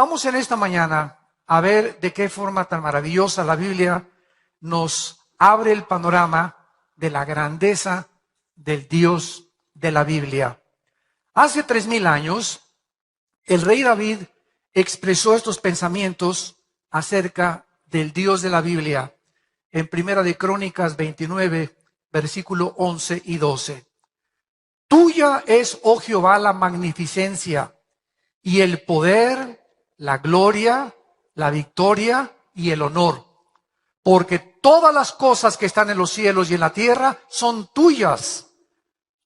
Vamos en esta mañana a ver de qué forma tan maravillosa la Biblia nos abre el panorama de la grandeza del Dios de la Biblia. Hace 3000 años, el rey David expresó estos pensamientos acerca del Dios de la Biblia en Primera de Crónicas 29, versículo 11 y 12. Tuya es, oh Jehová, la magnificencia y el poder, la gloria, la victoria y el honor. Porque todas las cosas que están en los cielos y en la tierra son tuyas.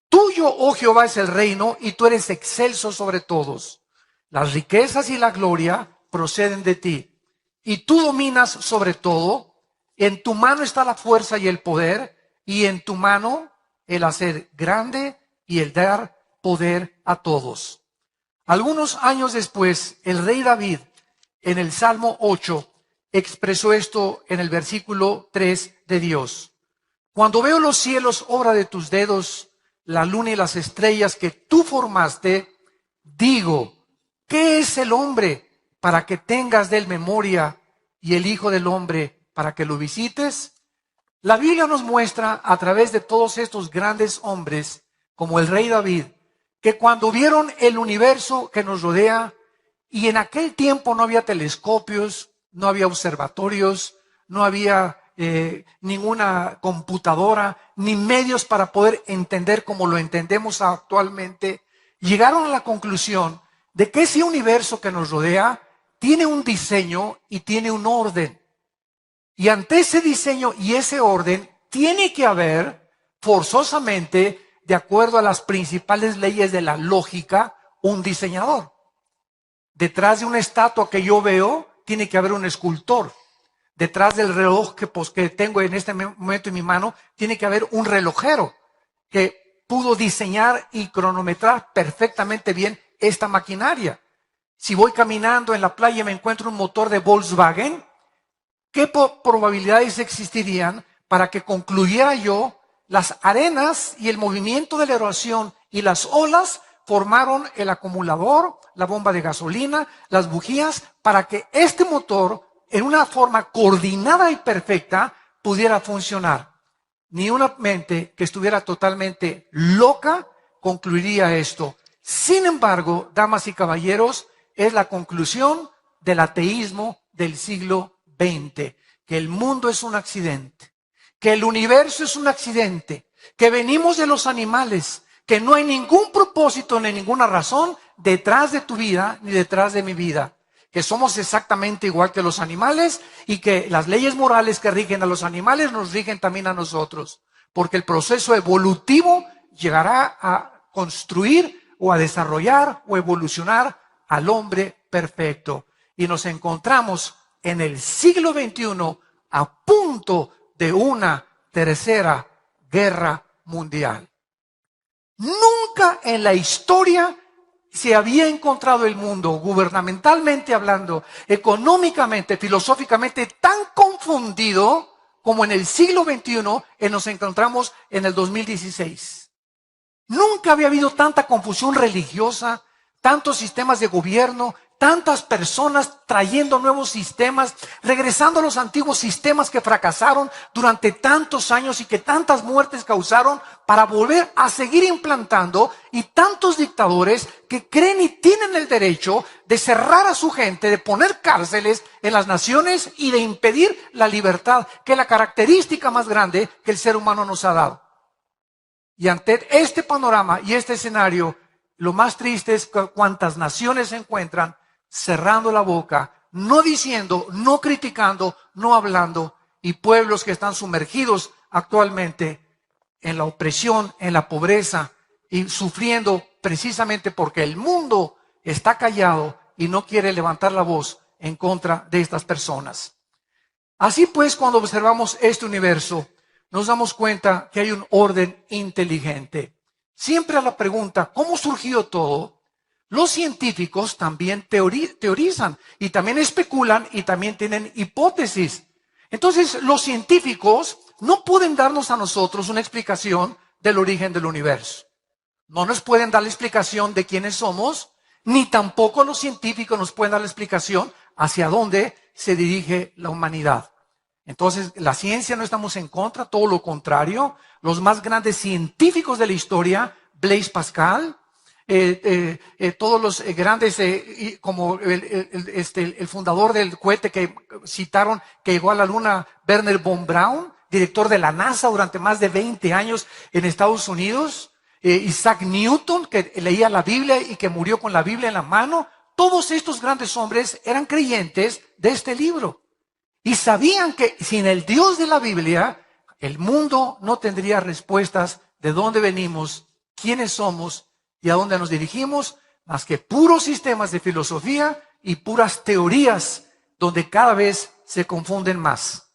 Tuyo, oh Jehová, es el reino y tú eres excelso sobre todos. Las riquezas y la gloria proceden de ti. Y tú dominas sobre todo. En tu mano está la fuerza y el poder. Y en tu mano el hacer grande y el dar poder a todos. Algunos años después, el rey David, en el Salmo 8, expresó esto en el versículo 3 de Dios. Cuando veo los cielos, obra de tus dedos, la luna y las estrellas que tú formaste, digo, ¿qué es el hombre para que tengas de él memoria y el hijo del hombre para que lo visites? La Biblia nos muestra a través de todos estos grandes hombres, como el rey David, que cuando vieron el universo que nos rodea, y en aquel tiempo no había telescopios, no había observatorios, no había ninguna computadora, ni medios para poder entender como lo entendemos actualmente, llegaron a la conclusión de que ese universo que nos rodea tiene un diseño y tiene un orden. Y ante ese diseño y ese orden tiene que haber forzosamente, de acuerdo a las principales leyes de la lógica, un diseñador. Detrás de una estatua que yo veo, tiene que haber un escultor. Detrás del reloj que tengo en este momento en mi mano, tiene que haber un relojero que pudo diseñar y cronometrar perfectamente bien esta maquinaria. Si voy caminando en la playa y me encuentro un motor de Volkswagen, ¿qué probabilidades existirían para que concluyera yo las arenas y el movimiento de la erosión y las olas formaron el acumulador, la bomba de gasolina, las bujías, para que este motor, en una forma coordinada y perfecta, pudiera funcionar? Ni una mente que estuviera totalmente loca concluiría esto. Sin embargo, damas y caballeros, es la conclusión del ateísmo del siglo XX, que el mundo es un accidente, que el universo es un accidente, que venimos de los animales, que no hay ningún propósito ni ninguna razón detrás de tu vida ni detrás de mi vida, que somos exactamente igual que los animales y que las leyes morales que rigen a los animales nos rigen también a nosotros, porque el proceso evolutivo llegará a construir o a desarrollar o evolucionar al hombre perfecto. Y nos encontramos en el siglo XXI a punto de una tercera guerra mundial. Nunca en la historia se había encontrado el mundo, gubernamentalmente hablando, económicamente, filosóficamente, tan confundido como en el siglo XXI nos encontramos en el 2016. Nunca había habido tanta confusión religiosa, tantos sistemas de gobierno, tantas personas trayendo nuevos sistemas, regresando a los antiguos sistemas que fracasaron durante tantos años y que tantas muertes causaron, para volver a seguir implantando, y tantos dictadores que creen y tienen el derecho de cerrar a su gente, de poner cárceles en las naciones y de impedir la libertad, que es la característica más grande que el ser humano nos ha dado. Y ante este panorama y este escenario, lo más triste es que cuántas naciones se encuentran cerrando la boca, no diciendo, no criticando, no hablando, y pueblos que están sumergidos actualmente en la opresión, en la pobreza y sufriendo precisamente porque el mundo está callado y no quiere levantar la voz en contra de estas personas. Así pues, cuando observamos este universo, nos damos cuenta que hay un orden inteligente. Siempre a la pregunta, ¿cómo surgió todo?, los científicos también teorizan y también especulan y también tienen hipótesis. Entonces, los científicos no pueden darnos a nosotros una explicación del origen del universo. No nos pueden dar la explicación de quiénes somos, ni tampoco los científicos nos pueden dar la explicación hacia dónde se dirige la humanidad. Entonces, la ciencia no estamos en contra, todo lo contrario. Los más grandes científicos de la historia, Blaise Pascal, todos los grandes, como el fundador del cohete que citaron, que llegó a la luna, Wernher von Braun, director de la NASA durante más de 20 años en Estados Unidos, Isaac Newton, que leía la Biblia y que murió con la Biblia en la mano. Todos estos grandes hombres eran creyentes de este libro y sabían que sin el Dios de la Biblia, el mundo no tendría respuestas de dónde venimos, quiénes somos y a dónde nos dirigimos, más que puros sistemas de filosofía y puras teorías donde cada vez se confunden más.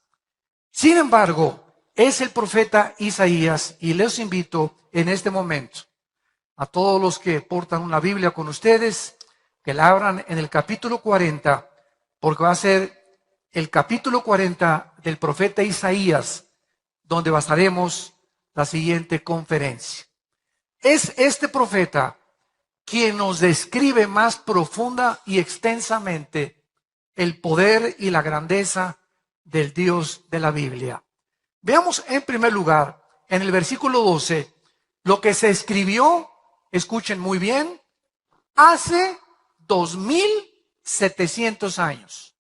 Sin embargo, es el profeta Isaías, y les invito en este momento a todos los que portan una Biblia con ustedes, que la abran en el capítulo 40, porque va a ser el capítulo 40 del profeta Isaías, donde basaremos la siguiente conferencia. Es este profeta quien nos describe más profunda y extensamente el poder y la grandeza del Dios de la Biblia. Veamos en primer lugar, en el versículo 12, lo que se escribió, escuchen muy bien, hace 2700 años.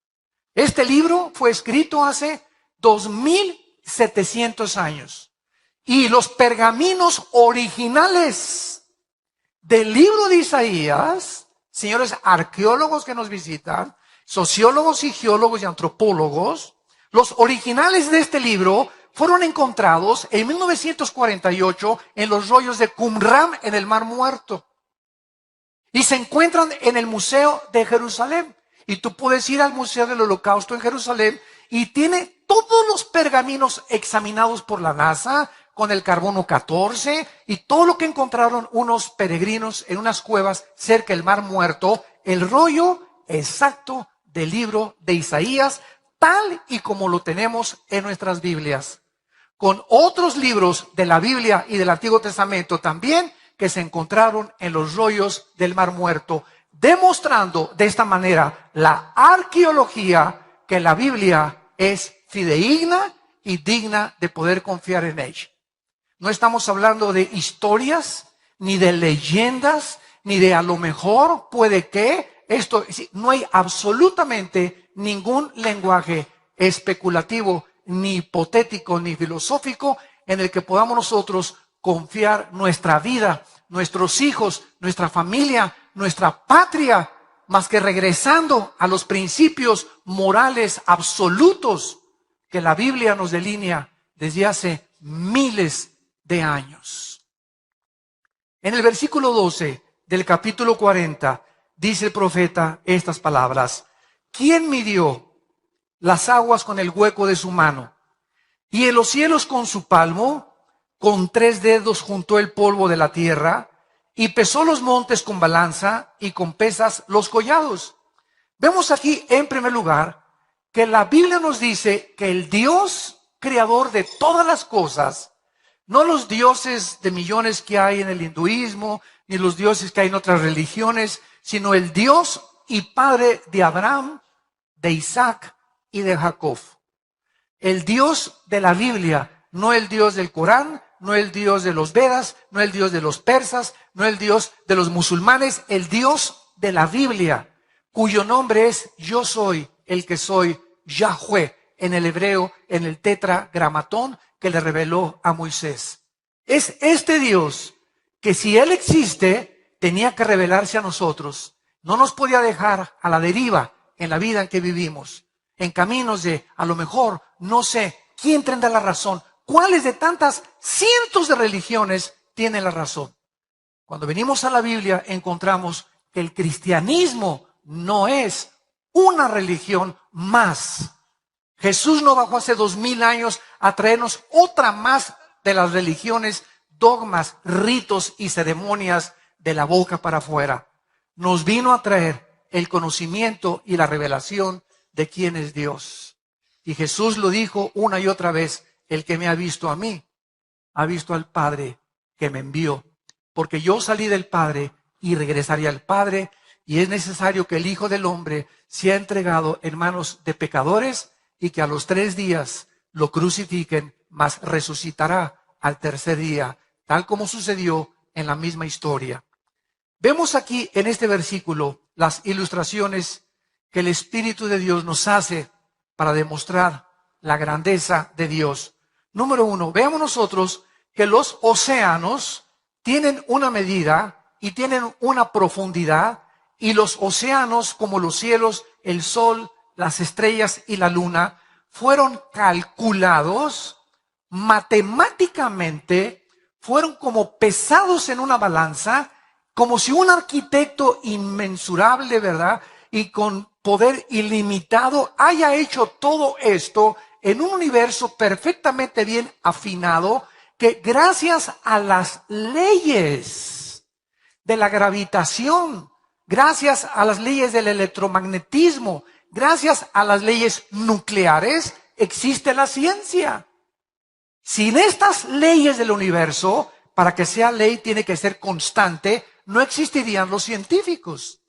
Este libro fue escrito hace 2700 años. Y los pergaminos originales del libro de Isaías, señores arqueólogos que nos visitan, sociólogos y geólogos y antropólogos, los originales de este libro fueron encontrados en 1948 en los rollos de Qumran en el Mar Muerto. Y se encuentran en el Museo de Jerusalén. Y tú puedes ir al Museo del Holocausto en Jerusalén y tiene todos los pergaminos examinados por la NASA con el carbono 14 y todo lo que encontraron unos peregrinos en unas cuevas cerca del Mar Muerto, el rollo exacto del libro de Isaías, tal y como lo tenemos en nuestras Biblias, con otros libros de la Biblia y del Antiguo Testamento también que se encontraron en los rollos del Mar Muerto, demostrando de esta manera la arqueología que la Biblia es fidedigna y digna de poder confiar en ella. No estamos hablando de historias, ni de leyendas, ni de a lo mejor puede que. Esto, no hay absolutamente ningún lenguaje especulativo, ni hipotético, ni filosófico en el que podamos nosotros confiar nuestra vida, nuestros hijos, nuestra familia, nuestra patria, más que regresando a los principios morales absolutos que la Biblia nos delinea desde hace miles de años. En el versículo 12 del capítulo 40 dice el profeta estas palabras: ¿quién midió las aguas con el hueco de su mano y en los cielos con su palmo? Con 3 dedos juntó el polvo de la tierra y pesó los montes con balanza y con pesas los collados. Vemos aquí en primer lugar que la Biblia nos dice que el Dios creador de todas las cosas, no los dioses de millones que hay en el hinduismo, ni los dioses que hay en otras religiones, sino el Dios y Padre de Abraham, de Isaac y de Jacob. El Dios de la Biblia, no el Dios del Corán, no el Dios de los Vedas, no el Dios de los persas, no el Dios de los musulmanes, el Dios de la Biblia, cuyo nombre es Yo soy el que soy, Yahweh, en el hebreo, en el tetragramatón que le reveló a Moisés. Es este Dios que, si Él existe, tenía que revelarse a nosotros. No nos podía dejar a la deriva en la vida en que vivimos, en caminos de, a lo mejor, no sé, ¿quién tendrá la razón? ¿Cuáles de tantas cientos de religiones tienen la razón? Cuando venimos a la Biblia encontramos que el cristianismo no es una religión más. Jesús no bajó hace 2000 años a traernos otra más de las religiones, dogmas, ritos y ceremonias de la boca para afuera. Nos vino a traer el conocimiento y la revelación de quién es Dios. Y Jesús lo dijo una y otra vez: el que me ha visto a mí, ha visto al Padre que me envió. Porque yo salí del Padre y regresaré al Padre, y es necesario que el Hijo del Hombre sea entregado en manos de pecadores y que a los 3 días lo crucifiquen, mas resucitará al tercer día, tal como sucedió en la misma historia. Vemos aquí en este versículo las ilustraciones que el Espíritu de Dios nos hace para demostrar la grandeza de Dios. Número 1, veamos nosotros que los océanos tienen una medida y tienen una profundidad, y los océanos, como los cielos, el sol, las estrellas y la luna, fueron calculados matemáticamente, fueron como pesados en una balanza, como si un arquitecto inmensurable, ¿verdad?, y con poder ilimitado haya hecho todo esto en un universo perfectamente bien afinado, que gracias a las leyes de la gravitación, gracias a las leyes del electromagnetismo, gracias a las leyes nucleares, existe la ciencia. Sin estas leyes del universo, para que sea ley tiene que ser constante, no existirían los científicos.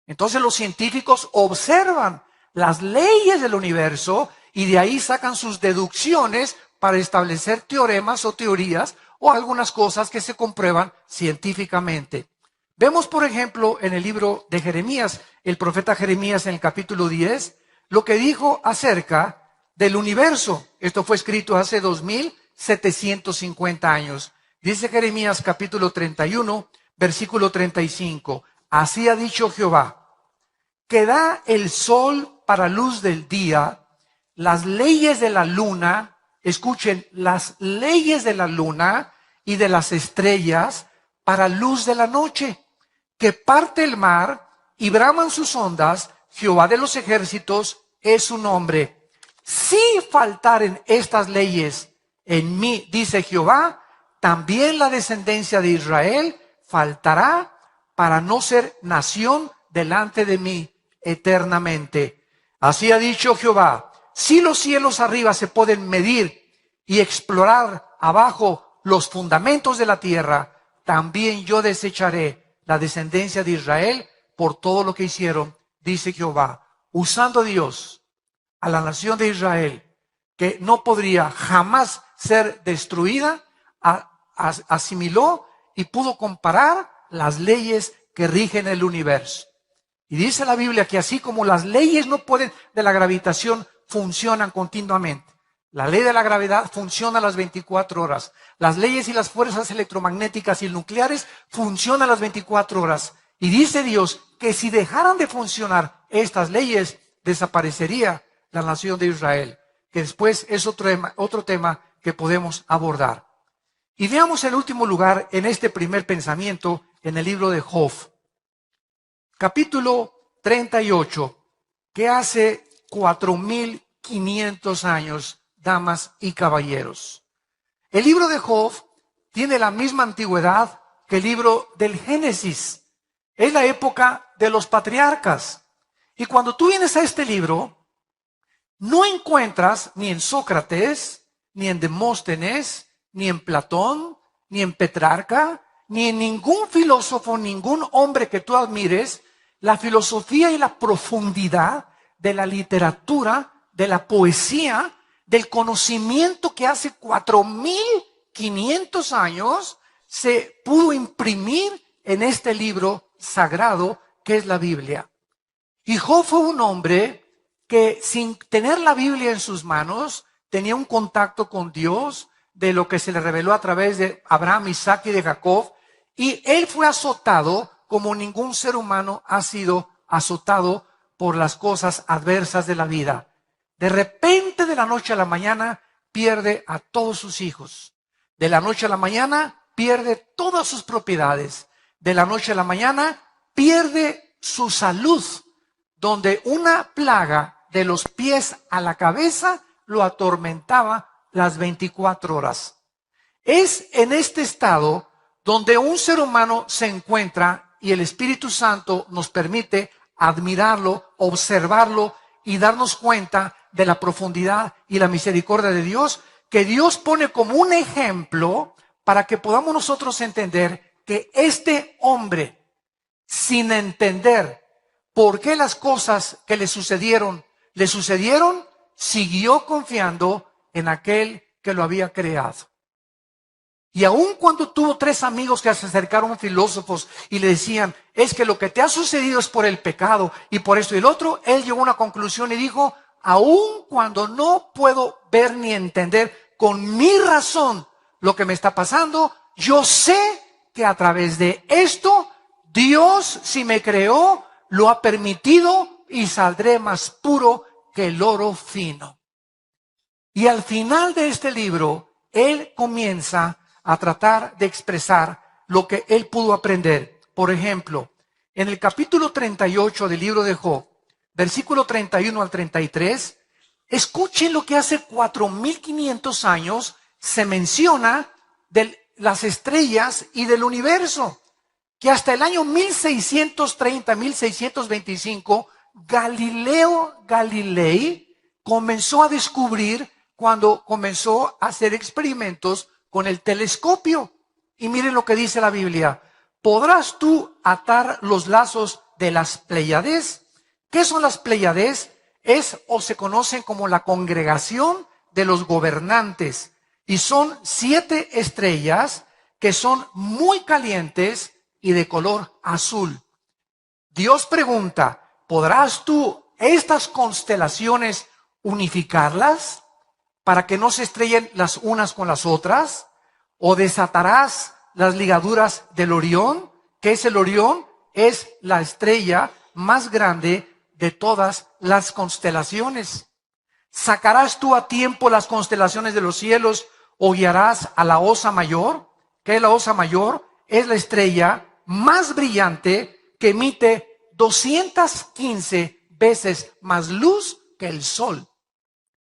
Entonces los científicos observan las leyes del universo y de ahí sacan sus deducciones para establecer teoremas o teorías o algunas cosas que se comprueban científicamente. Vemos, por ejemplo, en el libro de Jeremías, el profeta Jeremías en el capítulo 10, lo que dijo acerca del universo. Esto fue escrito hace 2750 años. Dice Jeremías capítulo 31, versículo 35. Así ha dicho Jehová, que da el sol para luz del día, las leyes de la luna, escuchen, las leyes de la luna y de las estrellas para luz de la noche, que parte el mar y braman sus ondas, Jehová de los ejércitos es su nombre. Si faltaren estas leyes en mí, dice Jehová, también la descendencia de Israel faltará para no ser nación delante de mí eternamente. Así ha dicho Jehová, si los cielos arriba se pueden medir y explorar abajo los fundamentos de la tierra, también yo desecharé la descendencia de Israel por todo lo que hicieron, dice Jehová. Usando Dios a la nación de Israel, que no podría jamás ser destruida, asimiló y pudo comparar las leyes que rigen el universo. Y dice la Biblia que así como las leyes no pueden de la gravitación funcionan continuamente. La ley de la gravedad funciona a las 24 horas. Las leyes y las fuerzas electromagnéticas y nucleares funcionan a las 24 horas. Y dice Dios que si dejaran de funcionar estas leyes, desaparecería la nación de Israel. Que después es otro tema que podemos abordar. Y veamos el último lugar en este primer pensamiento en el libro de Job. Capítulo 38, que hace 4500 años, damas y caballeros. El libro de Job tiene la misma antigüedad que el libro del Génesis. Es la época de los patriarcas. Y cuando tú vienes a este libro, no encuentras ni en Sócrates, ni en Demóstenes, ni en Platón, ni en Petrarca, ni en ningún filósofo, ningún hombre que tú admires, la filosofía y la profundidad de la literatura, de la poesía, del conocimiento que hace 4500 años se pudo imprimir en este libro sagrado que es la Biblia. Y Job fue un hombre que sin tener la Biblia en sus manos, tenía un contacto con Dios, de lo que se le reveló a través de Abraham, Isaac y de Jacob, y él fue azotado como ningún ser humano ha sido azotado por las cosas adversas de la vida. De repente, de la noche a la mañana, pierde a todos sus hijos. De la noche a la mañana, pierde todas sus propiedades. De la noche a la mañana, pierde su salud, donde una plaga de los pies a la cabeza lo atormentaba las 24 horas. Es en este estado donde un ser humano se encuentra y el Espíritu Santo nos permite admirarlo, observarlo y darnos cuenta de la profundidad y la misericordia de Dios, que Dios pone como un ejemplo para que podamos nosotros entender que este hombre, sin entender por qué las cosas que le sucedieron, siguió confiando en aquel que lo había creado. Y aun cuando tuvo 3 amigos que se acercaron filósofos y le decían, es que lo que te ha sucedido es por el pecado y por esto y el otro, él llegó a una conclusión y dijo, aun cuando no puedo ver ni entender con mi razón lo que me está pasando, yo sé que a través de esto, Dios, si me creó, lo ha permitido y saldré más puro que el oro fino. Y al final de este libro, él comienza a tratar de expresar lo que él pudo aprender. Por ejemplo, en el capítulo 38 del libro de Job, versículo 31 al 33, escuchen lo que hace 4500 años se menciona de las estrellas y del universo, que hasta el año 1630, 1625, Galileo Galilei comenzó a descubrir cuando comenzó a hacer experimentos con el telescopio. Y miren lo que dice la Biblia. ¿Podrás tú atar los lazos de las Pléyades? ¿Qué son las Pléyades? Es o se conocen como la congregación de los gobernantes. Y son 7 estrellas que son muy calientes y de color azul. Dios pregunta, ¿podrás tú estas constelaciones unificarlas para que no se estrellen las unas con las otras? ¿O desatarás las ligaduras del Orión? ¿Qué es el Orión? Es la estrella más grande de todas las constelaciones. ¿Sacarás tú a tiempo las constelaciones de los cielos o guiarás a la Osa Mayor? ¿Qué es la Osa Mayor? Es la estrella más brillante que emite 215 veces más luz que el sol.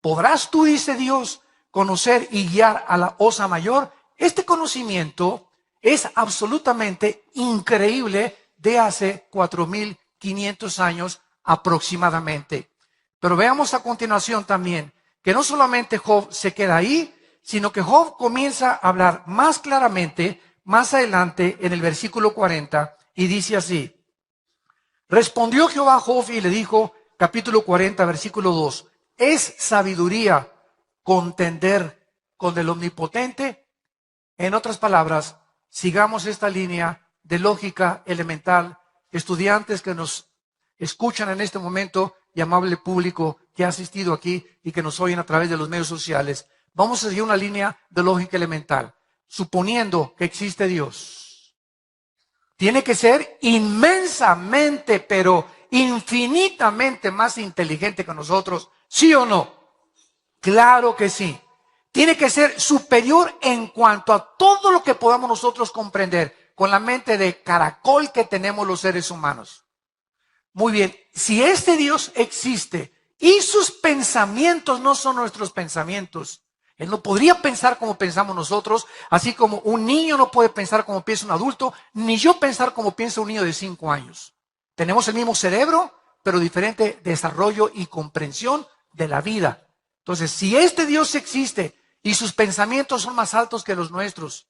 ¿Podrás tú, dice Dios, conocer y guiar a la Osa Mayor? Este conocimiento es absolutamente increíble de hace 4500 años aproximadamente. Pero veamos a continuación también que no solamente Job se queda ahí, sino que Job comienza a hablar más claramente más adelante en el versículo 40 y dice así. Respondió Jehová a Job y le dijo, capítulo 40, versículo 2, ¿es sabiduría contender con el Omnipotente? En otras palabras, sigamos esta línea de lógica elemental. Estudiantes que nos escuchan en este momento y amable público que ha asistido aquí y que nos oyen a través de los medios sociales, vamos a seguir una línea de lógica elemental. Suponiendo que existe Dios, tiene que ser inmensamente, pero infinitamente más inteligente que nosotros, ¿sí o no? Claro que sí. Tiene que ser superior en cuanto a todo lo que podamos nosotros comprender con la mente de caracol que tenemos los seres humanos. Muy bien, si este Dios existe y sus pensamientos no son nuestros pensamientos, Él no podría pensar como pensamos nosotros, así como un niño no puede pensar como piensa un adulto, ni yo pensar como piensa un niño de 5 años. Tenemos el mismo cerebro, pero diferente desarrollo y comprensión de la vida. Entonces, si este Dios existe y sus pensamientos son más altos que los nuestros,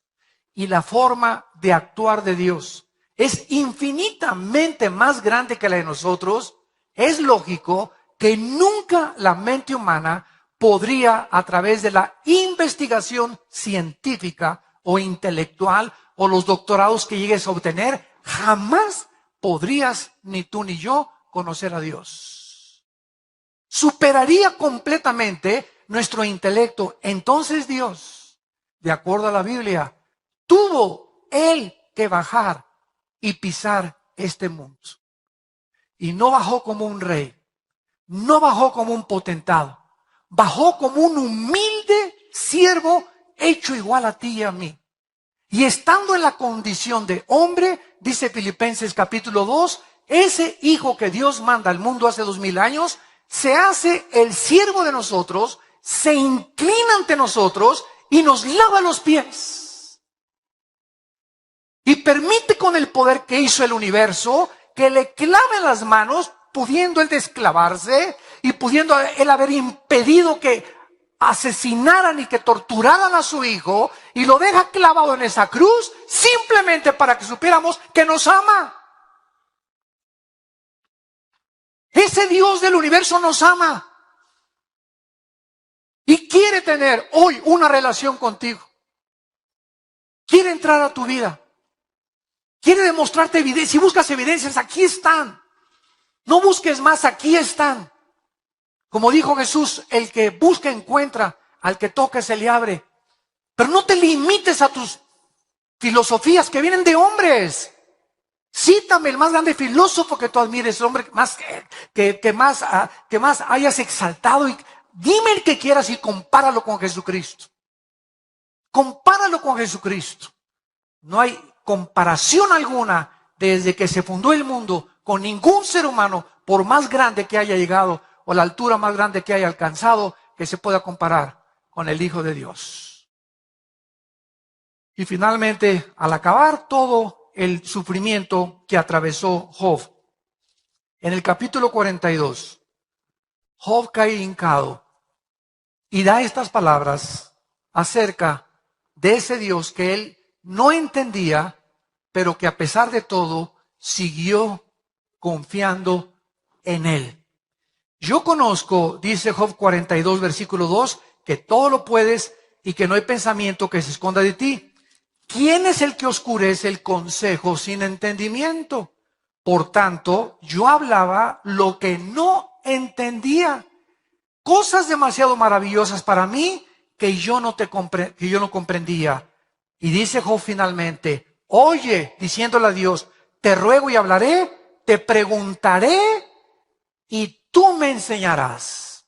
y la forma de actuar de Dios es infinitamente más grande que la de nosotros, es lógico que nunca la mente humana podría, a través de la investigación científica o intelectual o los doctorados que llegues a obtener, jamás podrías ni tú ni yo conocer a Dios. Superaría completamente nuestro intelecto. Entonces Dios, de acuerdo a la Biblia, tuvo Él que bajar y pisar este mundo. Y no bajó como un rey, no bajó como un potentado. Bajó como un humilde siervo hecho igual a ti y a mí. Y estando en la condición de hombre, dice Filipenses capítulo 2, ese hijo que Dios manda al mundo hace 2000 años, se hace el siervo de nosotros, se inclina ante nosotros y nos lava los pies. Y permite con el poder que hizo el universo, que le clave las manos, pudiendo él desclavarse y pudiendo él haber impedido que asesinaran y que torturaran a su hijo, y lo deja clavado en esa cruz simplemente para que supiéramos que nos ama. Ese Dios del universo nos ama y quiere tener hoy una relación contigo. Quiere entrar a tu vida. Quiere demostrarte evidencia. Si buscas evidencias, aquí están. No busques más, aquí están. Como dijo Jesús, el que busca encuentra, al que toca se le abre. Pero no te limites a tus filosofías que vienen de hombres. Cítame el más grande filósofo que tú admires, el hombre más que más hayas exaltado. Y dime el que quieras y compáralo con Jesucristo. Compáralo con Jesucristo. No hay comparación alguna desde que se fundó el mundo con ningún ser humano, por más grande que haya llegado o la altura más grande que haya alcanzado, que se pueda comparar con el Hijo de Dios. Y finalmente, al acabar todo el sufrimiento que atravesó Job, en el capítulo 42, Job cae hincado y da estas palabras acerca de ese Dios que él no entendía, pero que a pesar de todo siguió confiando en él. Yo conozco, dice Job 42, versículo 2, que todo lo puedes y que no hay pensamiento que se esconda de ti. ¿Quién es el que oscurece el consejo sin entendimiento? Por tanto, yo hablaba lo que no entendía. Cosas demasiado maravillosas para mí que yo no comprendía. Y dice Job finalmente, oye, diciéndole a Dios, te ruego y hablaré, te preguntaré y tú me enseñarás.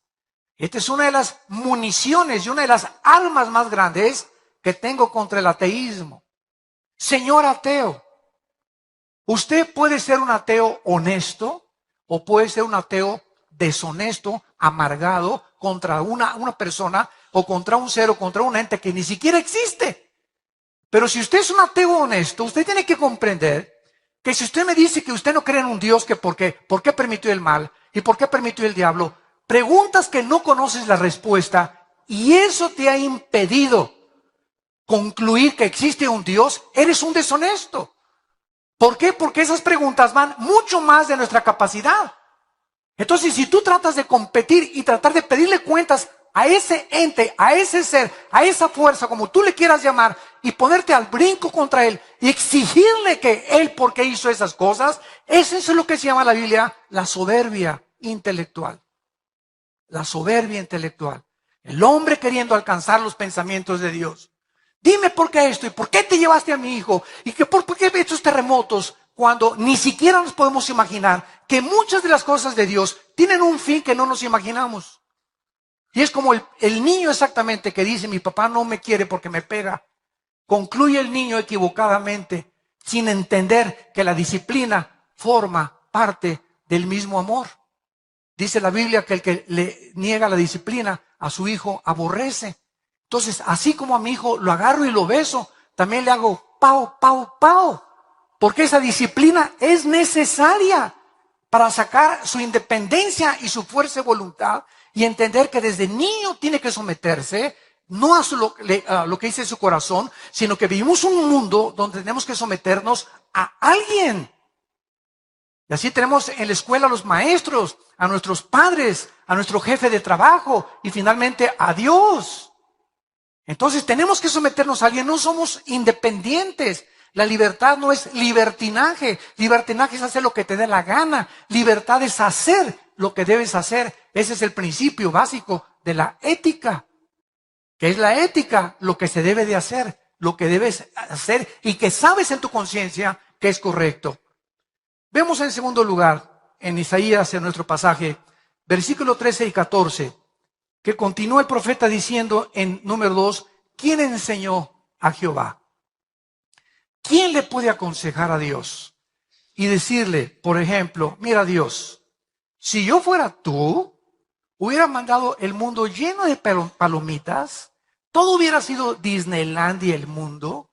Esta es una de las municiones y una de las armas más grandes que tengo contra el ateísmo. Señor ateo, usted puede ser un ateo honesto o puede ser un ateo deshonesto, amargado contra una persona o contra un ser o contra un ente que ni siquiera existe. Pero si usted es un ateo honesto, usted tiene que comprender que si usted me dice que usted no cree en un Dios, que ¿por qué permitió el mal? ¿Y por qué permitió el diablo? Preguntas que no conoces la respuesta y eso te ha impedido concluir que existe un Dios, eres un deshonesto. ¿Por qué? Porque esas preguntas van mucho más de nuestra capacidad. Entonces, si tú tratas de competir y tratar de pedirle cuentas a ese ente, a ese ser, a esa fuerza, como tú le quieras llamar, y ponerte al brinco contra él y exigirle que él, ¿por qué hizo esas cosas? Eso es lo que se llama en la Biblia la soberbia intelectual. La soberbia intelectual. El hombre queriendo alcanzar los pensamientos de Dios. Dime por qué esto y por qué te llevaste a mi hijo y por qué estos terremotos, cuando ni siquiera nos podemos imaginar que muchas de las cosas de Dios tienen un fin que no nos imaginamos. Y es como el niño exactamente que dice, mi papá no me quiere porque me pega. Concluye el niño equivocadamente, sin entender que la disciplina forma parte del mismo amor. Dice la Biblia que el que le niega la disciplina a su hijo aborrece. Entonces, así como a mi hijo lo agarro y lo beso, también le hago pau, pau, pau. Porque esa disciplina es necesaria para sacar su independencia y su fuerza de voluntad y entender que desde niño tiene que someterse, no a lo que dice su corazón, sino que vivimos un mundo donde tenemos que someternos a alguien. Y así tenemos en la escuela a los maestros, a nuestros padres, a nuestro jefe de trabajo y finalmente a Dios. Entonces tenemos que someternos a alguien, no somos independientes. La libertad no es libertinaje. Libertinaje es hacer lo que te dé la gana. Libertad es hacer lo que debes hacer. Ese es el principio básico de la ética. ¿Qué es la ética? Lo que se debe de hacer, lo que debes hacer y que sabes en tu conciencia que es correcto. Vemos en segundo lugar, en Isaías, en nuestro pasaje, versículo 13 y 14, que continúa el profeta diciendo en número 2, ¿quién enseñó a Jehová? ¿Quién le puede aconsejar a Dios? Y decirle, por ejemplo, mira Dios, si yo fuera tú, hubiera mandado el mundo lleno de palomitas, todo hubiera sido Disneylandia el mundo,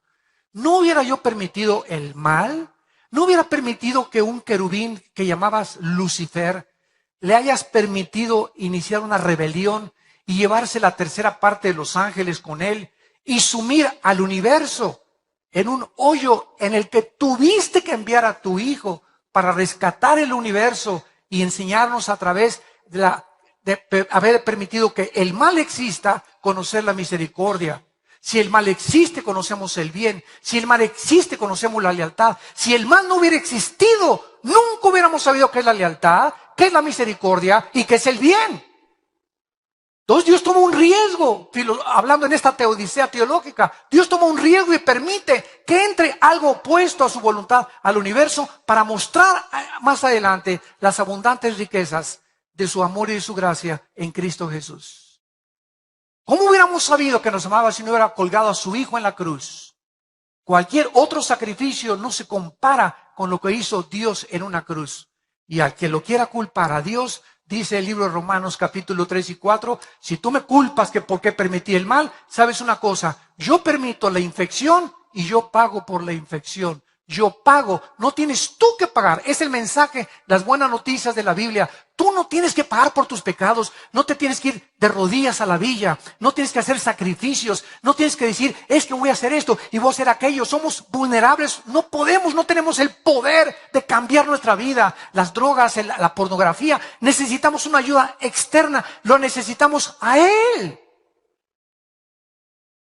no hubiera yo permitido el mal, no hubiera permitido que un querubín que llamabas Lucifer, le hayas permitido iniciar una rebelión y llevarse la tercera parte de los ángeles con él y sumir al universo en un hoyo en el que tuviste que enviar a tu hijo para rescatar el universo y enseñarnos a través de haber permitido que el mal exista, conocer la misericordia. Si el mal existe, conocemos el bien. Si el mal existe, conocemos la lealtad. Si el mal no hubiera existido, nunca hubiéramos sabido qué es la lealtad, qué es la misericordia y qué es el bien. Entonces Dios toma un riesgo, hablando en esta teodicea teológica, Dios toma un riesgo y permite que entre algo opuesto a su voluntad al universo para mostrar más adelante las abundantes riquezas de su amor y de su gracia en Cristo Jesús. ¿Cómo hubiéramos sabido que nos amaba si no hubiera colgado a su Hijo en la cruz? Cualquier otro sacrificio no se compara con lo que hizo Dios en una cruz. Y al que lo quiera culpar a Dios, dice el libro de Romanos capítulo 3 y 4, si tú me culpas que por qué permití el mal, sabes una cosa, yo permito la infección y yo pago por la infección. Yo pago, no tienes tú que pagar. Es el mensaje, las buenas noticias de la Biblia. Tú no tienes que pagar por tus pecados, no te tienes que ir de rodillas a la villa, no tienes que hacer sacrificios, no tienes que decir, es que voy a hacer esto y voy a hacer aquello. Somos vulnerables, no podemos, no tenemos el poder de cambiar nuestra vida. Las drogas, la pornografía, necesitamos una ayuda externa, lo necesitamos a Él.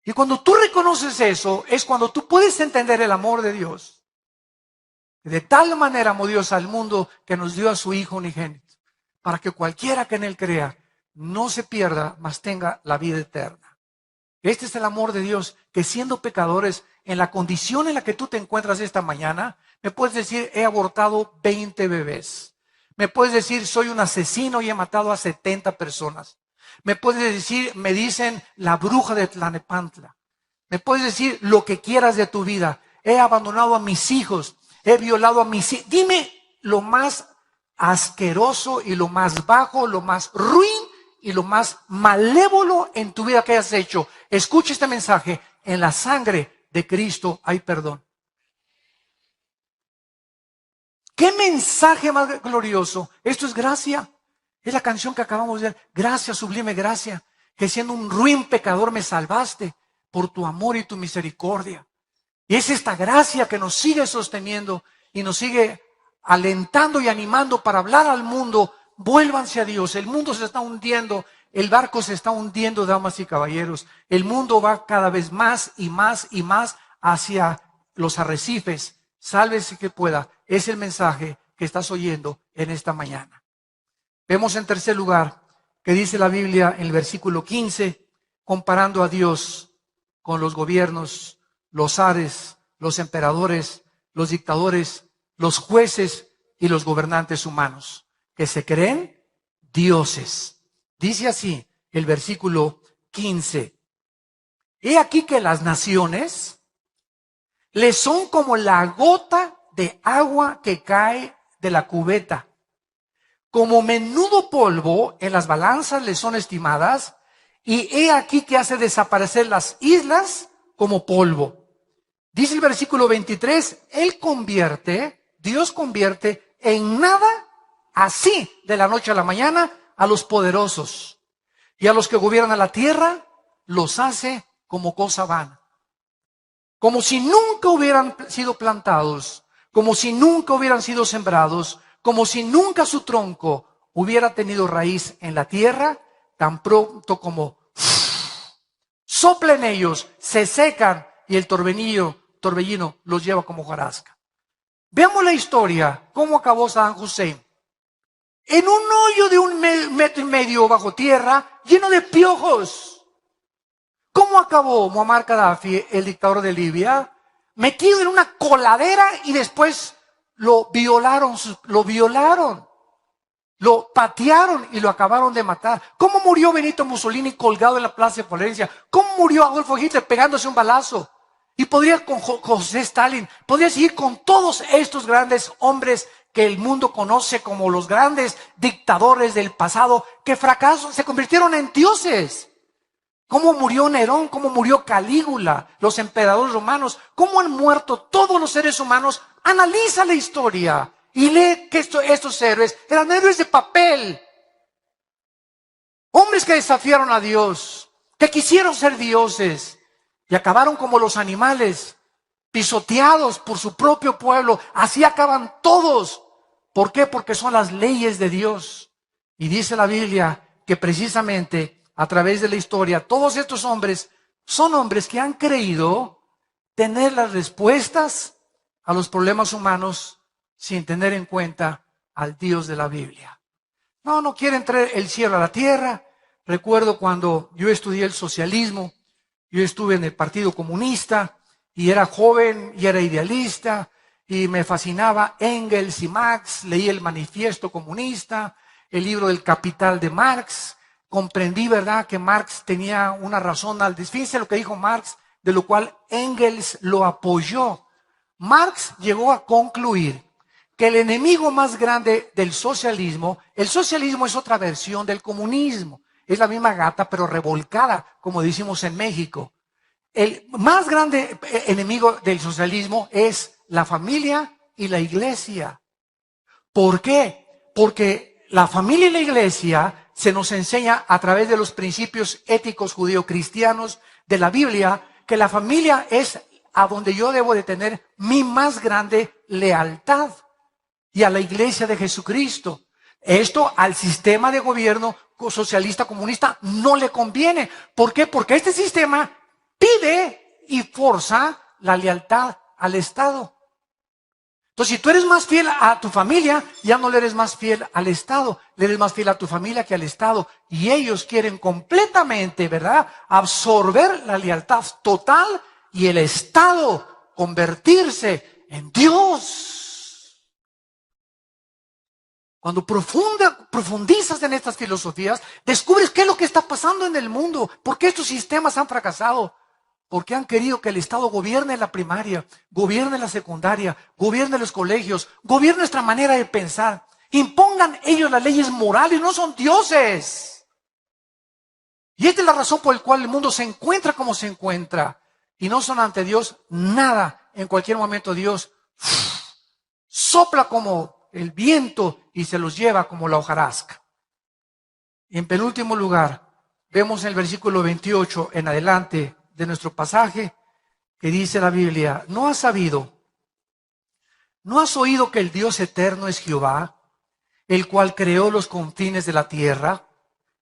Y cuando tú reconoces eso, es cuando tú puedes entender el amor de Dios. De tal manera amó Dios al mundo que nos dio a su Hijo unigénito, para que cualquiera que en Él crea no se pierda, mas tenga la vida eterna. Este es el amor de Dios, que siendo pecadores, en la condición en la que tú te encuentras esta mañana, me puedes decir, he abortado 20 bebés. Me puedes decir, soy un asesino y he matado a 70 personas. Me puedes decir, me dicen la bruja de Tlanepantla. Me puedes decir lo que quieras de tu vida. He abandonado a mis hijos. He violado a mis hijos. Dime lo más asqueroso y lo más bajo, lo más ruin y lo más malévolo en tu vida que hayas hecho. Escucha este mensaje. En la sangre de Cristo hay perdón. ¿Qué mensaje más glorioso? Esto es gracia. Es la canción que acabamos de ver. Gracia, sublime gracia. Que siendo un ruin pecador me salvaste por tu amor y tu misericordia. Y es esta gracia que nos sigue sosteniendo y nos sigue alentando y animando para hablar al mundo. Vuélvanse a Dios. El mundo se está hundiendo. El barco se está hundiendo, damas y caballeros. El mundo va cada vez más y más y más hacia los arrecifes. Sálvese que pueda. Es el mensaje que estás oyendo en esta mañana. Vemos en tercer lugar que dice la Biblia en el versículo 15, comparando a Dios con los gobiernos, los zares, los emperadores, los dictadores, los jueces y los gobernantes humanos, que se creen dioses. Dice así el versículo 15. He aquí que las naciones les son como la gota de agua que cae de la cubeta. Como menudo polvo en las balanzas les son estimadas, y he aquí que hace desaparecer las islas como polvo. Dice el versículo 23, Dios convierte en nada, así de la noche a la mañana, a los poderosos. Y a los que gobiernan la tierra, los hace como cosa vana. Como si nunca hubieran sido plantados, como si nunca hubieran sido sembrados, como si nunca su tronco hubiera tenido raíz en la tierra, tan pronto como soplen ellos, se secan y el torbellino los lleva como hojarasca. Veamos la historia, cómo acabó Saddam Hussein. En un hoyo de 1,5 metros bajo tierra, lleno de piojos. ¿Cómo acabó Muammar Gaddafi, el dictador de Libia? Metido en una coladera y después lo violaron, lo patearon y lo acabaron de matar. ¿Cómo murió Benito Mussolini colgado en la plaza de Florencia? ¿Cómo murió Adolfo Hitler pegándose un balazo? Y podría con José Stalin, podría seguir con todos estos grandes hombres que el mundo conoce como los grandes dictadores del pasado, que fracasaron, se convirtieron en dioses. ¿Cómo murió Nerón? ¿Cómo murió Calígula? Los emperadores romanos. ¿Cómo han muerto todos los seres humanos? Analiza la historia y lee que estos héroes eran héroes de papel. Hombres que desafiaron a Dios, que quisieron ser dioses y acabaron como los animales, pisoteados por su propio pueblo. Así acaban todos. ¿Por qué? Porque son las leyes de Dios. Y dice la Biblia que precisamente a través de la historia, todos estos hombres son hombres que han creído tener las respuestas a los problemas humanos sin tener en cuenta al Dios de la Biblia. No quieren traer el cielo a la tierra. Recuerdo cuando yo estudié el socialismo, yo estuve en el Partido Comunista y era joven y era idealista y me fascinaba Engels y Marx. Leí el Manifiesto Comunista, el libro del Capital de Marx. Comprendí, ¿verdad?, que Marx tenía una razón. Fíjense lo que dijo Marx, de lo cual Engels lo apoyó. Marx llegó a concluir que el enemigo más grande del socialismo, el socialismo es otra versión del comunismo, es la misma gata pero revolcada, como decimos en México. El más grande enemigo del socialismo es la familia y la iglesia. ¿Por qué? Porque la familia y la iglesia se nos enseña a través de los principios éticos judeocristianos de la Biblia, que la familia es a donde yo debo de tener mi más grande lealtad, y a la iglesia de Jesucristo. Esto al sistema de gobierno socialista comunista no le conviene. ¿Por qué? Porque este sistema pide y forza la lealtad al Estado. Entonces, si tú eres más fiel a tu familia, ya no le eres más fiel al Estado, le eres más fiel a tu familia que al Estado. Y ellos quieren completamente, ¿verdad?, absorber la lealtad total y el Estado convertirse en Dios. Cuando profundizas en estas filosofías, descubres qué es lo que está pasando en el mundo. ¿Por qué estos sistemas han fracasado? Porque han querido que el Estado gobierne la primaria, gobierne la secundaria, gobierne los colegios, gobierne nuestra manera de pensar. Impongan ellos las leyes morales, no son dioses. Y esta es la razón por la cual el mundo se encuentra como se encuentra. Y no son ante Dios nada. En cualquier momento Dios sopla como el viento y se los lleva como la hojarasca. Y en penúltimo lugar, vemos en el versículo 28 en adelante de nuestro pasaje que dice la Biblia: ¿no has sabido, no has oído que el Dios eterno es Jehová, el cual creó los confines de la tierra?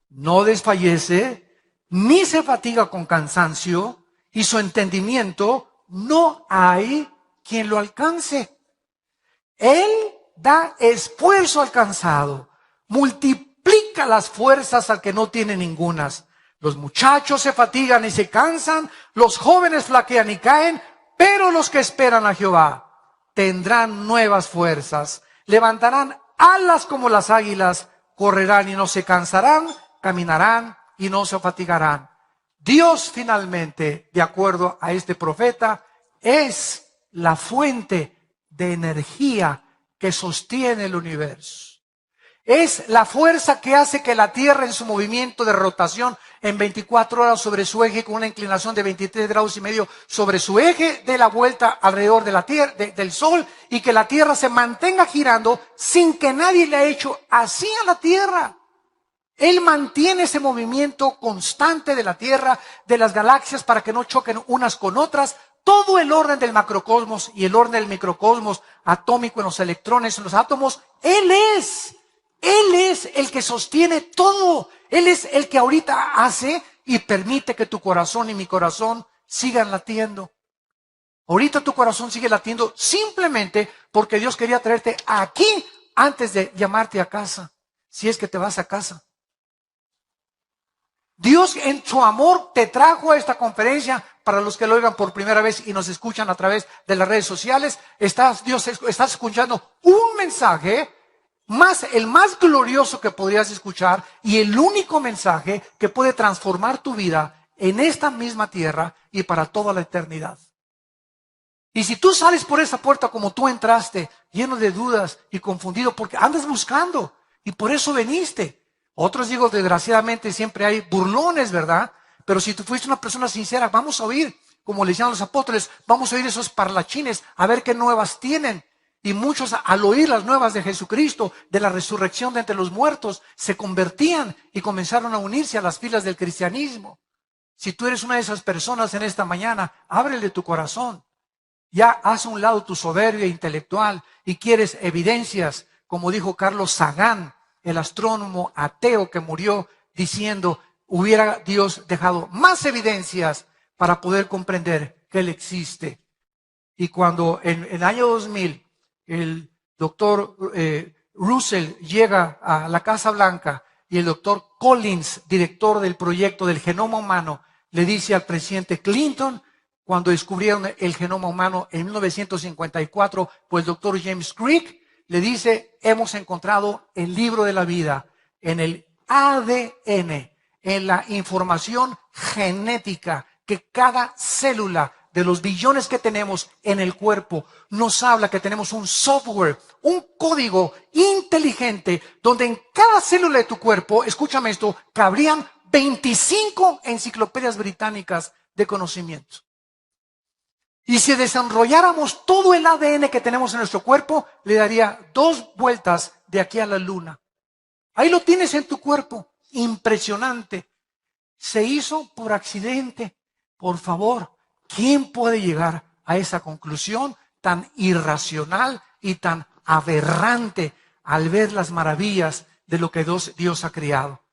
No desfallece, ni se fatiga con cansancio, y su entendimiento no hay quien lo alcance. Él da esfuerzo al cansado, multiplica las fuerzas al que no tiene ningunas. Los muchachos se fatigan y se cansan, los jóvenes flaquean y caen, pero los que esperan a Jehová tendrán nuevas fuerzas, levantarán alas como las águilas, correrán y no se cansarán, caminarán y no se fatigarán. Dios finalmente, de acuerdo a este profeta, es la fuente de energía que sostiene el universo. Es la fuerza que hace que la Tierra en su movimiento de rotación en 24 horas sobre su eje, con una inclinación de 23 grados y medio sobre su eje, dé la vuelta alrededor de la Tierra, del Sol, y que la Tierra se mantenga girando sin que nadie le haya hecho así a la Tierra. Él mantiene ese movimiento constante de la Tierra, de las galaxias, para que no choquen unas con otras. Todo el orden del macrocosmos y el orden del microcosmos atómico en los electrones, en los átomos, Él es el que sostiene todo. Él es el que ahorita hace y permite que tu corazón y mi corazón sigan latiendo. Ahorita tu corazón sigue latiendo simplemente porque Dios quería traerte aquí antes de llamarte a casa, si es que te vas a casa. Dios en su amor te trajo a esta conferencia. Para los que lo oigan por primera vez y nos escuchan a través de las redes sociales, estás escuchando un mensaje el más glorioso que podrías escuchar, y el único mensaje que puede transformar tu vida en esta misma tierra y para toda la eternidad. Y si tú sales por esa puerta como tú entraste, lleno de dudas y confundido, porque andas buscando y por eso veniste. Otros, digo, desgraciadamente siempre hay burlones, ¿verdad? Pero si tú fuiste una persona sincera, vamos a oír, como le decían los apóstoles, vamos a oír esos parlachines, a ver qué nuevas tienen. Y muchos, al oír las nuevas de Jesucristo, de la resurrección de entre los muertos, se convertían y comenzaron a unirse a las filas del cristianismo. Si tú eres una de esas personas en esta mañana, ábrele tu corazón. Ya haz a un lado tu soberbia intelectual y quieres evidencias como dijo Carlos Sagan, el astrónomo ateo que murió, diciendo, hubiera Dios dejado más evidencias para poder comprender que Él existe. Y cuando en el año 2000 el doctor Russell llega a la Casa Blanca y el doctor Collins, director del proyecto del genoma humano, le dice al presidente Clinton, cuando descubrieron el genoma humano en 1954, pues el doctor James Crick le dice, hemos encontrado el libro de la vida en el ADN, en la información genética que cada célula de los billones que tenemos en el cuerpo nos habla que tenemos un software, un código inteligente donde en cada célula de tu cuerpo, escúchame esto, cabrían 25 enciclopedias británicas de conocimiento. Y si desenrolláramos todo el ADN que tenemos en nuestro cuerpo, le daría 2 vueltas de aquí a la luna. Ahí lo tienes en tu cuerpo, impresionante. Se hizo por accidente. Por favor, ¿quién puede llegar a esa conclusión tan irracional y tan aberrante al ver las maravillas de lo que Dios ha creado?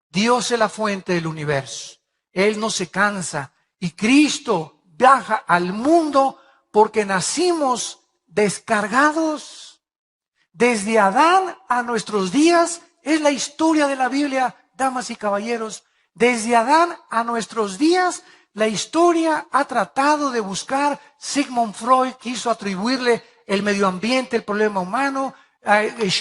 Dios es la fuente del universo. Él no se cansa. Y Cristo viaja al mundo porque nacimos descargados. Desde Adán a nuestros días es la historia de la Biblia, damas y caballeros. Desde Adán a nuestros días, la historia ha tratado de buscar. Sigmund Freud quiso atribuirle el medio ambiente, el problema humano,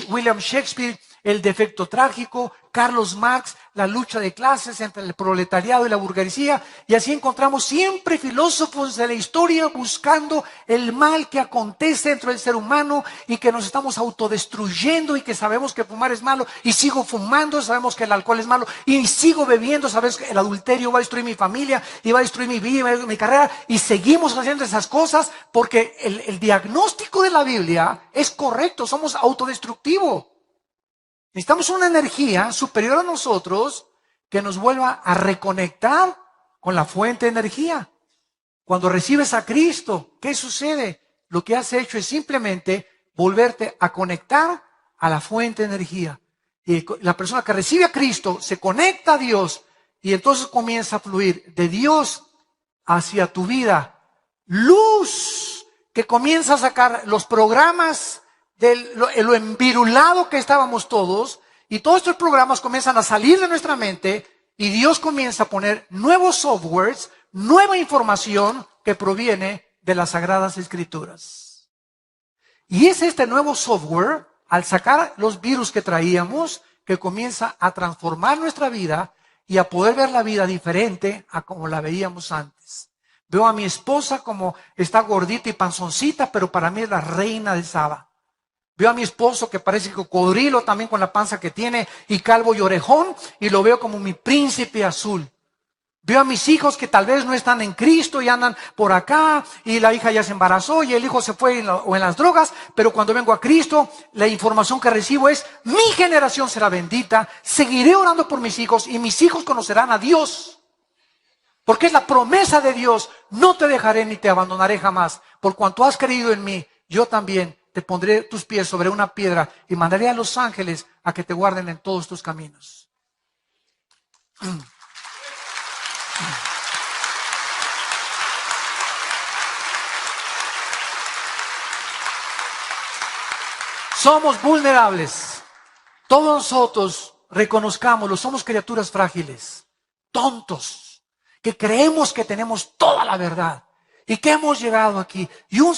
William Shakespeare, el defecto trágico, Carlos Marx, la lucha de clases entre el proletariado y la burguesía, y así encontramos siempre filósofos de la historia buscando el mal que acontece dentro del ser humano y que nos estamos autodestruyendo y que sabemos que fumar es malo y sigo fumando, sabemos que el alcohol es malo y sigo bebiendo, sabemos que el adulterio va a destruir mi familia y va a destruir mi vida, mi carrera, y seguimos haciendo esas cosas porque el diagnóstico de la Biblia es correcto, somos autodestructivos. Necesitamos una energía superior a nosotros que nos vuelva a reconectar con la fuente de energía. Cuando recibes a Cristo, ¿qué sucede? Lo que has hecho es simplemente volverte a conectar a la fuente de energía. Y la persona que recibe a Cristo se conecta a Dios y entonces comienza a fluir de Dios hacia tu vida. Luz que comienza a sacar los programas de lo envirulado que estábamos todos, y todos estos programas comienzan a salir de nuestra mente y Dios comienza a poner nuevos softwares, nueva información que proviene de las Sagradas Escrituras. Y es este nuevo software, al sacar los virus que traíamos, que comienza a transformar nuestra vida y a poder ver la vida diferente a como la veíamos antes. Veo a mi esposa como está gordita y panzoncita, pero para mí es la reina de Saba. Veo a mi esposo que parece cocodrilo también con la panza que tiene y calvo y orejón, y lo veo como mi príncipe azul. Veo a mis hijos que tal vez no están en Cristo y andan por acá y la hija ya se embarazó y el hijo se fue o en las drogas, pero cuando vengo a Cristo la información que recibo es: mi generación será bendita, seguiré orando por mis hijos y mis hijos conocerán a Dios. Porque es la promesa de Dios: no te dejaré ni te abandonaré jamás. Por cuanto has creído en mí, yo también te pondré tus pies sobre una piedra y mandaré a los ángeles a que te guarden en todos tus caminos. Somos vulnerables. Todos nosotros, reconozcámoslo, somos criaturas frágiles, tontos, que creemos que tenemos toda la verdad. ¿Y qué hemos llegado aquí?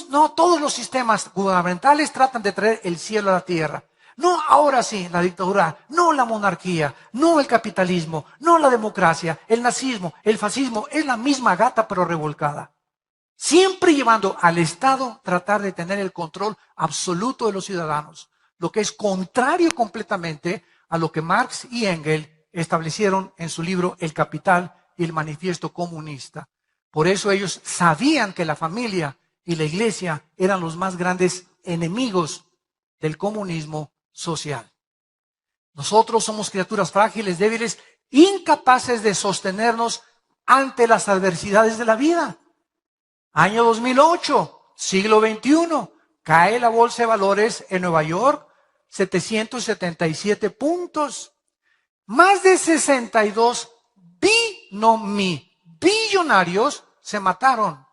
No, todos los sistemas gubernamentales tratan de traer el cielo a la tierra. No, ahora sí, la dictadura, no la monarquía, no el capitalismo, no la democracia, el nazismo, el fascismo, es la misma gata pero revolcada. Siempre llevando al Estado tratar de tener el control absoluto de los ciudadanos, lo que es contrario completamente a lo que Marx y Engels establecieron en su libro El Capital y el Manifiesto Comunista. Por eso ellos sabían que la familia y la iglesia eran los más grandes enemigos del comunismo social. Nosotros somos criaturas frágiles, débiles, incapaces de sostenernos ante las adversidades de la vida. Año 2008, siglo XXI, cae la bolsa de valores en Nueva York, 777 puntos. Más de 62 billonarios se mataron.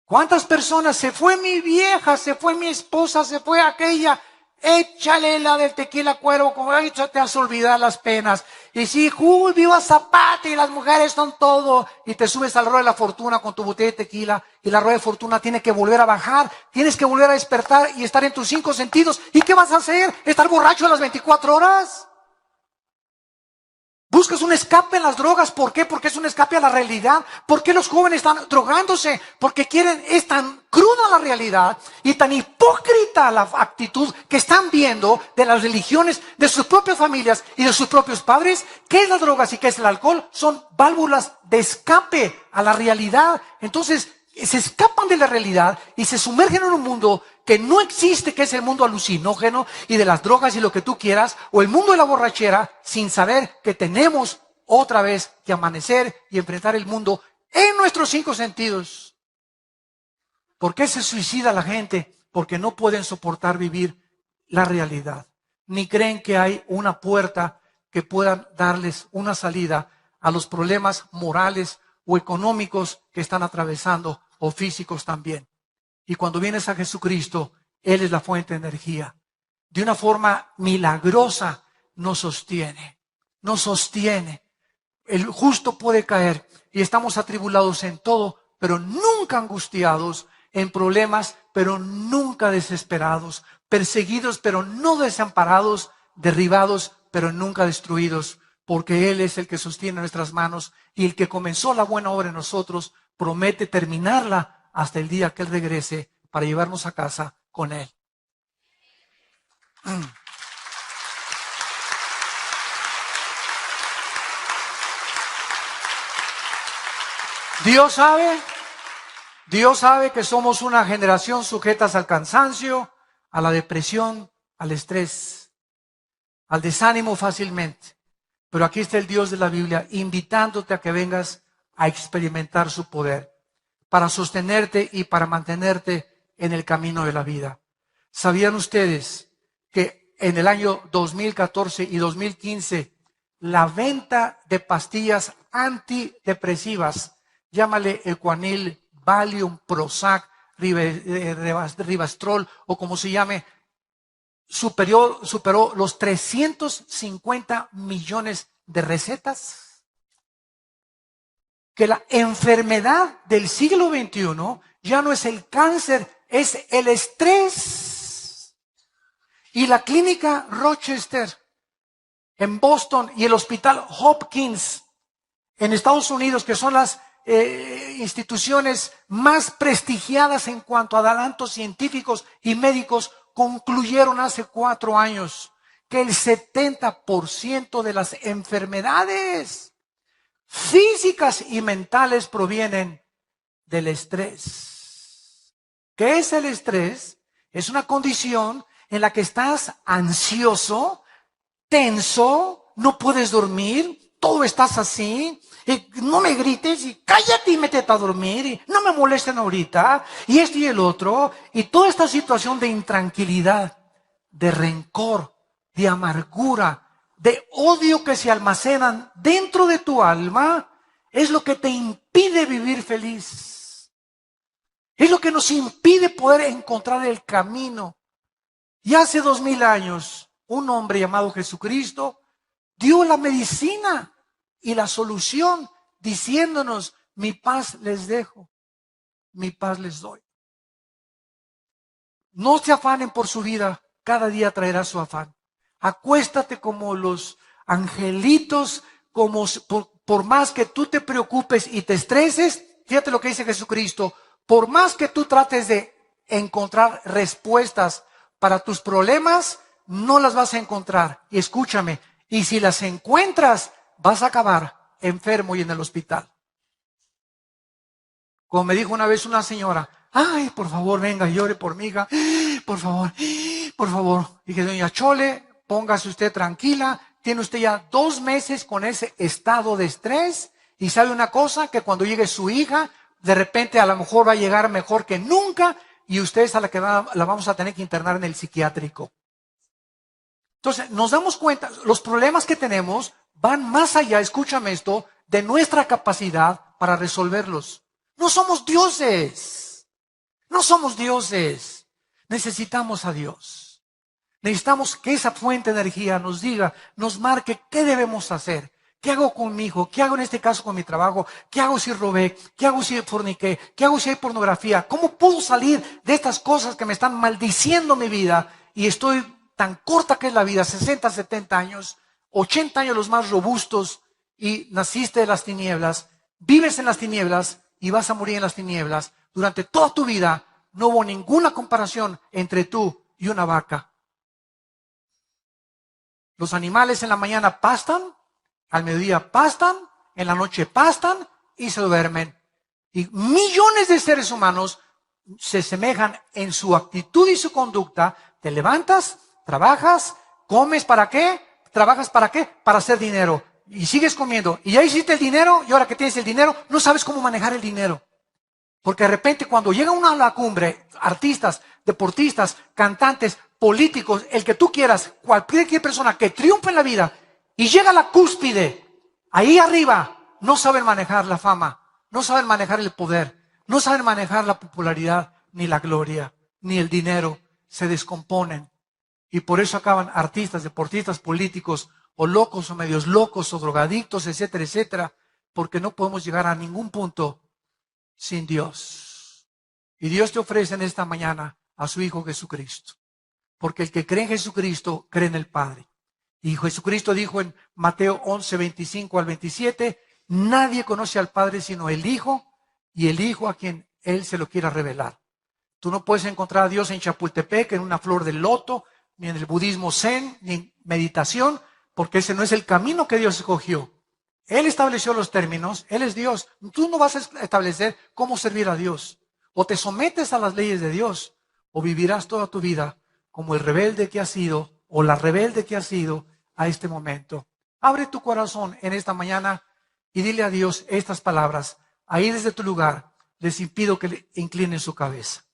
¿Cuántas personas? Se fue mi vieja, se fue mi esposa, se fue aquella. Échale la del tequila cuero, como te vas a olvidar las penas. Y sí, viva Zapata y las mujeres son todo. Y te subes al ruedo de la fortuna con tu botella de tequila y la rueda de fortuna tiene que volver a bajar. Tienes que volver a despertar y estar en tus 5 sentidos. ¿Y qué vas a hacer? ¿Estar borracho a las 24 horas? Buscas un escape en las drogas. ¿Por qué? Porque es un escape a la realidad. ¿Por qué los jóvenes están drogándose? Porque es tan cruda la realidad y tan hipócrita la actitud que están viendo de las religiones, de sus propias familias y de sus propios padres. ¿Qué es las drogas y qué es el alcohol? Son válvulas de escape a la realidad. Entonces, se escapan de la realidad y se sumergen en un mundo que no existe, que es el mundo alucinógeno y de las drogas y lo que tú quieras, o el mundo de la borrachera, sin saber que tenemos otra vez que amanecer y enfrentar el mundo en nuestros 5 sentidos. ¿Por qué se suicida la gente? Porque no pueden soportar vivir la realidad, ni creen que hay una puerta que pueda darles una salida a los problemas morales o económicos que están atravesando, o físicos también. Y cuando vienes a Jesucristo, Él es la fuente de energía. De una forma milagrosa nos sostiene. Nos sostiene. El justo puede caer y estamos atribulados en todo, pero nunca angustiados, en problemas, pero nunca desesperados, perseguidos, pero no desamparados, derribados, pero nunca destruidos, porque Él es el que sostiene nuestras manos y el que comenzó la buena obra en nosotros promete terminarla hasta el día que Él regrese para llevarnos a casa con Él. Dios sabe que somos una generación sujetas al cansancio, a la depresión, al estrés, al desánimo fácilmente. Pero aquí está el Dios de la Biblia invitándote a que vengas a experimentar su poder para sostenerte y para mantenerte en el camino de la vida. ¿Sabían ustedes que en el año 2014 y 2015 la venta de pastillas antidepresivas, llámale Ecuanil, Valium, Prozac, Rivastrol o como se llame, superó los 350 millones de recetas? Que la enfermedad del siglo XXI ya no es el cáncer, es el estrés. Y la clínica Rochester en Boston y el hospital Hopkins en Estados Unidos, que son las instituciones más prestigiadas en cuanto a adelantos científicos y médicos, concluyeron hace 4 años que el 70% de las enfermedades físicas y mentales provienen del estrés. ¿Qué es el estrés? Es una condición en la que estás ansioso, tenso, no puedes dormir, todo estás así, y no me grites y cállate y métete a dormir y no me molesten ahorita y esto y el otro, y toda esta situación de intranquilidad, de rencor, de amargura, de odio que se almacenan dentro de tu alma, es lo que te impide vivir feliz. Es lo que nos impide poder encontrar el camino. Y hace 2000 años, un hombre llamado Jesucristo dio la medicina y la solución diciéndonos: mi paz les dejo, mi paz les doy. No se afanen por su vida, cada día traerá su afán. Acuéstate como los angelitos, por más que tú te preocupes y te estreses, fíjate lo que dice Jesucristo, por más que tú trates de encontrar respuestas para tus problemas, no las vas a encontrar. Y escúchame, y si las encuentras, vas a acabar enfermo y en el hospital. Como me dijo una vez una señora: ay, por favor, venga, llore por mi hija, por favor, por favor. Dije: doña Chole, póngase usted tranquila, tiene usted ya 2 meses con ese estado de estrés y sabe una cosa, que cuando llegue su hija, de repente a lo mejor va a llegar mejor que nunca y ustedes a la vamos a tener que internar en el psiquiátrico. Entonces, nos damos cuenta, los problemas que tenemos van más allá, escúchame esto, de nuestra capacidad para resolverlos. No somos dioses. No somos dioses. Necesitamos a Dios. Necesitamos que esa fuente de energía nos diga, nos marque qué debemos hacer. ¿Qué hago con mi hijo? ¿Qué hago en este caso con mi trabajo? ¿Qué hago si robé? ¿Qué hago si forniqué? ¿Qué hago si hay pornografía? ¿Cómo puedo salir de estas cosas que me están maldiciendo mi vida? Y estoy tan corta que es la vida, 60, 70 años, 80 años los más robustos, y naciste de las tinieblas, vives en las tinieblas y vas a morir en las tinieblas. Durante toda tu vida no hubo ninguna comparación entre tú y una vaca. Los animales en la mañana pastan, al mediodía pastan, en la noche pastan y se duermen. Y millones de seres humanos se semejan en su actitud y su conducta. Te levantas, trabajas, comes, ¿para qué? ¿Trabajas para qué? Para hacer dinero. Y sigues comiendo. Y ya hiciste el dinero, y ahora que tienes el dinero, no sabes cómo manejar el dinero. Porque de repente cuando llega uno a la cumbre, artistas, deportistas, cantantes, políticos, el que tú quieras, cualquier persona que triunfe en la vida y llega a la cúspide, ahí arriba, no saben manejar la fama, no saben manejar el poder, no saben manejar la popularidad, ni la gloria, ni el dinero, se descomponen. Y por eso acaban artistas, deportistas, políticos, o locos, o medios locos, o drogadictos, etcétera, etcétera, porque no podemos llegar a ningún punto sin Dios. Y Dios te ofrece en esta mañana a su Hijo Jesucristo. Porque el que cree en Jesucristo, cree en el Padre. Y Jesucristo dijo en Mateo 11, 25 al 27, nadie conoce al Padre sino el Hijo, y el Hijo a quien Él se lo quiera revelar. Tú no puedes encontrar a Dios en Chapultepec, en una flor del loto, ni en el budismo zen, ni en meditación, porque ese no es el camino que Dios escogió. Él estableció los términos, Él es Dios. Tú no vas a establecer cómo servir a Dios. O te sometes a las leyes de Dios, o vivirás toda tu vida como el rebelde que has sido, o la rebelde que has sido a este momento. Abre tu corazón en esta mañana y dile a Dios estas palabras. Ahí desde tu lugar les impido que le inclinen su cabeza.